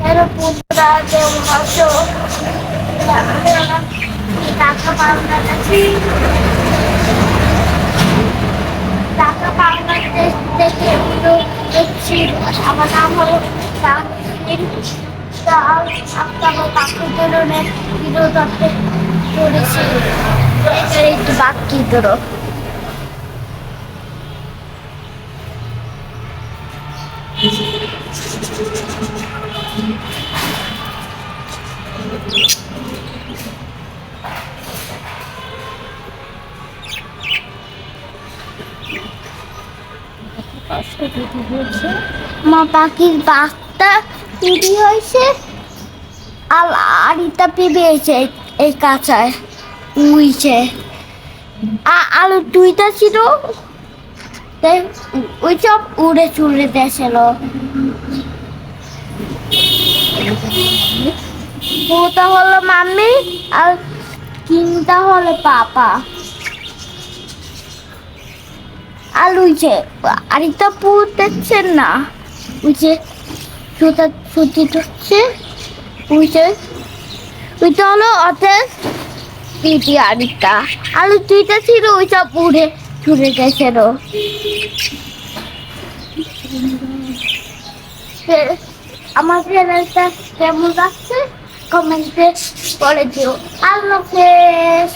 এর পুত্রা দেব হসো টাকা পাওনা আছে টাকা পাওনা দেশ থেকে একটু দেখছি আমার নাম হলো আপনার পাখি ধরনের বিরোধতে করেছি এটার একটু বাকি ধরো মা পাখির বাচ্চা চুরি হয়েছে আর আরিতা পেয়েছে এই কাঁচায় উইছে আলু দুইটা ছিল ওই সব উড়ে চুড়ে দিয়েছিল ওটা হলো মাম্মি আর কিনটা হলো পাপা আর উইছে আরিতা পুর দেখছেন না উইছে সুতা সুতি হচ্ছে উইছে ওইটা হলো অর্থাৎ পিটি আরিতা আলু দুইটা ছিল ওই সব উড়ে ছুড়ে গেছিল আমার চ্যানেলটা কেমন লাগছে কমেন্টে করে দিও আল্লাহ হাফেজ।